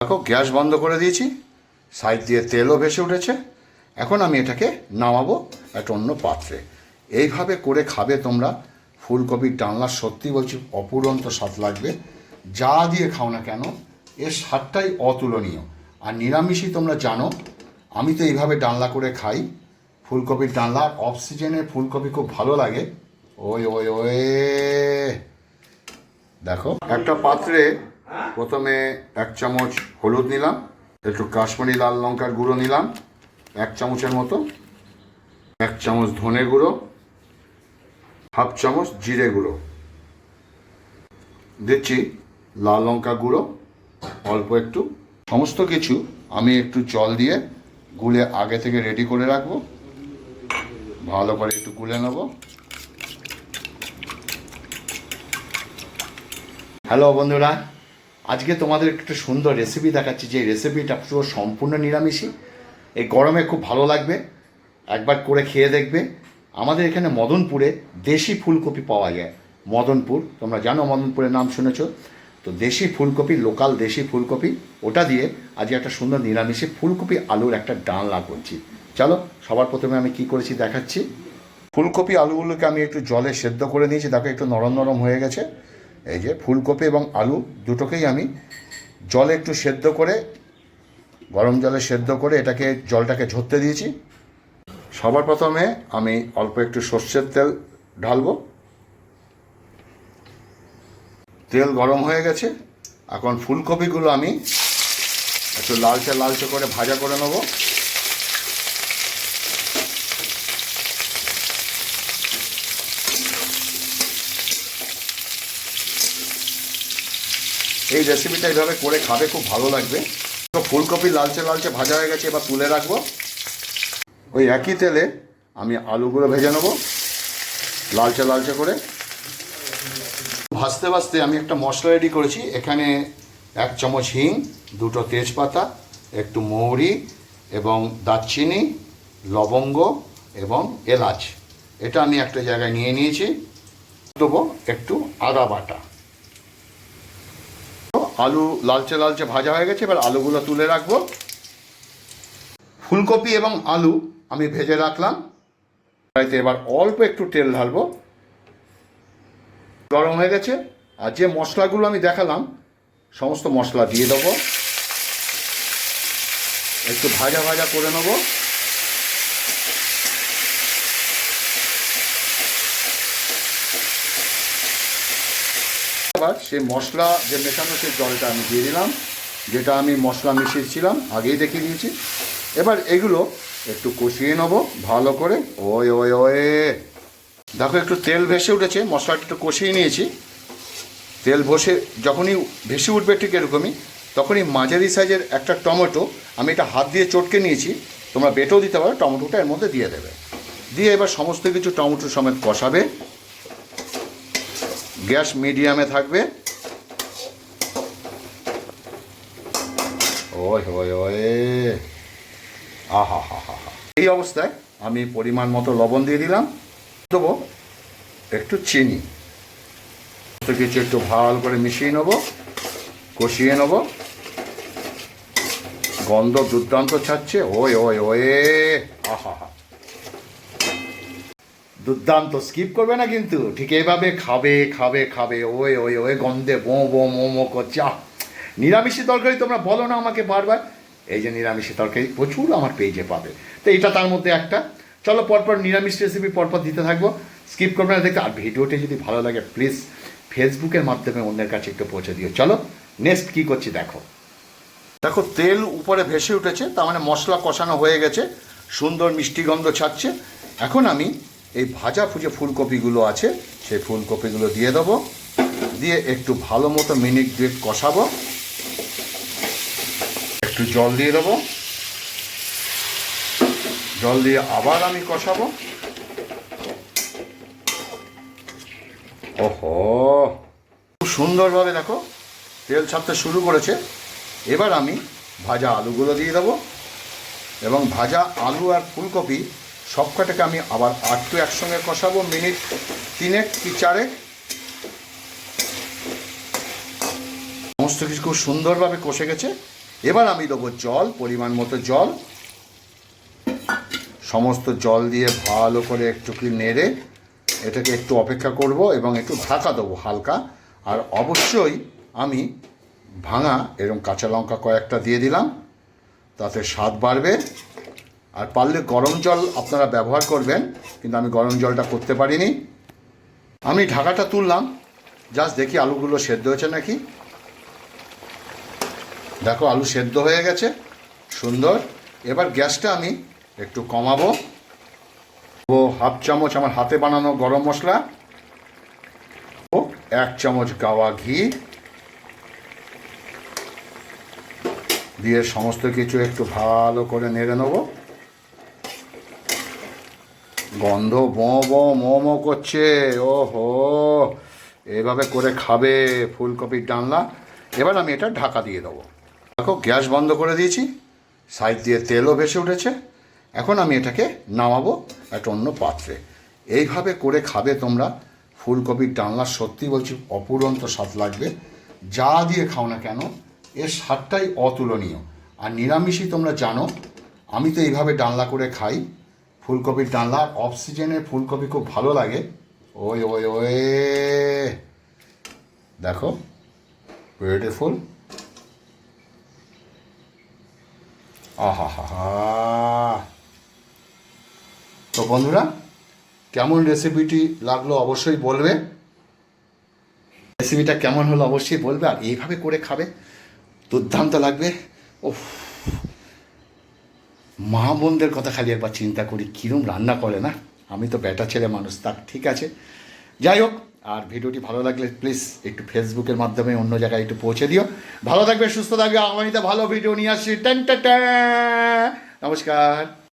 দেখো গ্যাস বন্ধ করে দিয়েছি, সাইড দিয়ে তেলও ভেসে উঠেছে। এখন আমি এটাকে নামাবো একটা অন্য পাত্রে। এইভাবে করে খাবে তোমরা ফুলকপির ডালনা, সত্যি বলছি অপুরন্ত স্বাদ লাগবে। যা দিয়ে খাও না কেন এর স্বাদটাই অতুলনীয়। আর নিরামিষই তোমরা জানো, আমি তো এইভাবে ডালনা করে খাই ফুলকপির ডালনা। অফ সিজনে ফুলকপি খুব ভালো লাগে। ওই ওই ওই দেখো একটা পাত্রে প্রথমে 1 চামচ হলুদ নিলাম, একটু কাশ্মীরি লাল লঙ্কার গুঁড়ো নিলাম 1 চামচের মতো, 1 চামচ ধনে গুঁড়ো, 1/2 চামচ জিরে গুঁড়ো দিচ্ছি, লাল লঙ্কা গুঁড়ো অল্প একটু। সমস্ত কিছু আমি একটু জল দিয়ে গুলে আগে থেকে রেডি করে রাখবো। ভালো করে একটু গুলে নেব। হ্যালো বন্ধুরা, আজকে তোমাদের একটা সুন্দর রেসিপি দেখাচ্ছি। যে রেসিপিটা পুরো সম্পূর্ণ নিরামিষই, এই গরমে খুব ভালো লাগবে, একবার করে খেয়ে দেখবে। আমাদের এখানে মদনপুরে দেশি ফুলকপি পাওয়া যায়। মদনপুর, তোমরা জানো মদনপুরের নাম শুনেছো তো। দেশি ফুলকপি, লোকাল দেশি ফুলকপি, ওটা দিয়ে আজকে একটা সুন্দর নিরামিষে ফুলকপি আলুর একটা ডালনা করছি। চলো সবার প্রথমে আমি কি করেছি দেখাচ্ছি। ফুলকপি আলুগুলোকে আমি একটু জলে সেদ্ধ করে নিয়েছি, দেখো একটু নরম নরম হয়ে গেছে। এই যে ফুলকপি এবং আলু দুটোকেই আমি জলে একটু সেদ্ধ করে, গরম জলে সেদ্ধ করে এটাকে জলটাকে ঝরতে দিয়েছি। সবার প্রথমে আমি অল্প একটু সর্ষের তেল ঢালবো। তেল গরম হয়ে গেছে, এখন ফুলকপিগুলো আমি একটু লালচে লালচে করে ভাজা করে নেব। এই রেসিপিটা এইভাবে করে খাবে, খুব ভালো লাগবে। তো ফুলকপি লালচে লালচে ভাজা হয়ে গেছে, এবার তুলে রাখবো। ওই একই তেলে আমি আলুগুলো ভেজে নেব লালচে লালচে করে। ভাজতে ভাজতে আমি একটা মশলা রেডি করেছি। এখানে 1 চামচ হিং, 2টো তেজপাতা, একটু মৌরি এবং দারচিনি, লবঙ্গ এবং এলাচ, এটা আমি একটা জায়গায় নিয়ে নিয়েছি। দেবো একটু আদা বাটা। আলু লালচে লালচে ভাজা হয়ে গেছে, এবার আলুগুলো তুলে রাখবো। ফুলকপি এবং আলু আমি ভেজে রাখলাম। কড়াইতে এবার অল্প একটু তেল ঢালবো। গরম হয়ে গেছে, আর যে মশলাগুলো আমি দেখালাম সমস্ত মশলা দিয়ে দেবো, একটু ভাজা ভাজা করে নেব। এবার সেই মশলা যে মেশানো সেই জলটা আমি দিয়ে দিলাম, যেটা আমি মশলা মিশিয়েছিলাম আগেই দেখিয়ে দিয়েছি। এবার এগুলো একটু কষিয়ে নেব ভালো করে। ওই ওই ওই দেখো একটু তেল ভেসে উঠেছে, মশলাটা একটু কষিয়ে নিয়েছি। তেল যখনই ভেসে উঠবে ঠিক এরকমই, তখনই মাঝারি সাইজের একটা টমেটো আমি এটা হাত দিয়ে চটকে নিয়েছি, তোমরা বেটেও দিতে পারো, টমেটোটা এর মধ্যে দিয়ে দেবে। দিয়ে এবার সমস্ত কিছু টমেটো সমেত কষাবে। গ্যাস মিডিয়ামে থাকবে। ওই ওই ওই আহা হা হা হা। এই অবস্থায় আমি পরিমাণ মতো লবণ দিয়ে দিলাম, দেবো একটু চিনি, কিছু একটু ভালো করে মিশিয়ে নেবো, কষিয়ে নেব। গন্ধ দুর্দান্ত ছাড়ছে। ওই ওই ওই আহা হা, দুর্দান্ত। স্কিপ করবে না কিন্তু, ঠিক এইভাবে খাবে খাবে খাবে। ওই ওই ওই গন্ধে বো বো মো মো করছে। নিরামিষি তরকারি তোমরা বলো না আমাকে বারবার, এই যে নিরামিষি তরকারি প্রচুর আমার পেজে পাবে, তো এটা তার মধ্যে একটা। চলো পরপর নিরামিষ রেসিপি পরপর দিতে থাকবো, স্কিপ করবে না দেখতে। আর ভিডিওটি যদি ভালো লাগে প্লিজ ফেসবুকের মাধ্যমে অন্যের কাছে একটু পৌঁছে দিও। চলো নেক্সট কী করছি দেখো। দেখো তেল উপরে ভেসে উঠেছে, তার মানে মশলা কষানো হয়ে গেছে, সুন্দর মিষ্টি গন্ধ ছাড়ছে। এখন আমি এই ভাজা ফুজে ফুলকপিগুলো আছে সেই ফুলকপিগুলো দিয়ে দেবো, দিয়ে একটু ভালো মতো মিনিট 2 কষাবো। একটু জল দিয়ে দেবো, জল দিয়ে আবার আমি কষাবো। ওহো, খুব সুন্দরভাবে দেখো তেল ছাড়তে শুরু করেছে। এবার আমি ভাজা আলুগুলো দিয়ে দেবো, এবং ভাজা আলু আর ফুলকপি সবকটাকে আমি আবার একটু একসঙ্গে কষাবো মিনিট 3 কি 4। সমস্ত কিছু খুব সুন্দরভাবে কষে গেছে। এবার আমি দেবো জল, পরিমাণ মতো জল। সমস্ত জল দিয়ে ভালো করে একটু নেড়ে এটাকে একটু অপেক্ষা করব এবং একটু ঢাকা দেবো হালকা। আর অবশ্যই আমি ভাঙা এরকম কাঁচা লঙ্কা কয়েকটা দিয়ে দিলাম, তাতে স্বাদ বাড়বে। আর পারলে গরম জল আপনারা ব্যবহার করবেন, কিন্তু আমি গরম জলটা করতে পারিনি। আমি ঢাকাটা তুললাম, জাস্ট দেখি আলুগুলো সেদ্ধ হয়েছে নাকি। দেখো আলু সেদ্ধ হয়ে গেছে, সুন্দর। এবার গ্যাসটা আমি একটু কমাবো। ও হাফ চামচ আমার হাতে বানানো গরম মশলা, ও 1 চামচ গাওয়া ঘি দিয়ে সমস্ত কিছু একটু ভালো করে নেড়ে নেব। গন্ধ মো করছে, ওহো, এইভাবে করে খাবে ফুলকপির ডালনা। এবার আমি এটা ঢাকা দিয়ে দেবো। দেখো গ্যাস বন্ধ করে দিয়েছি, সাইড দিয়ে তেলও ভেসে উঠেছে। এখন আমি এটাকে নামাবো একটা অন্য পাত্রে। এইভাবে করে খাবে তোমরা ফুলকপির ডালনা, সত্যি বলছি অপুরন্ত স্বাদ লাগবে। যা দিয়ে খাও না কেন এর স্বাদটাই অতুলনীয়। আর নিরামিষই তোমরা জানো, আমি তো এইভাবে ডালনা করে খাই ফুলকপির ডালনা। অফ সিজনে ফুলকপি খুব ভালো লাগে। ওই ওই ওই দেখো, বিউটিফুল। আহা হা হা। তো বন্ধুরা, কেমন রেসিপিটি লাগলো অবশ্যই বলবে। রেসিপিটা কেমন হলো অবশ্যই বলবে। আর এইভাবে করে খাবে, দুর্দান্ত লাগবে। ও, মা বোনদের কথা খালি একবার চিন্তা করি কীরকম রান্না করে না। আমি তো বেটা ছেলে মানুষ, তা ঠিক আছে, যাই হোক। আর ভিডিওটি ভালো লাগলে প্লিজ একটু ফেসবুকের মাধ্যমে অন্য জায়গায় একটু পৌঁছে দিও। ভালো থাকবে, সুস্থ থাকবে। আগামীতে ভালো ভিডিও নিয়ে আসছি। নমস্কার।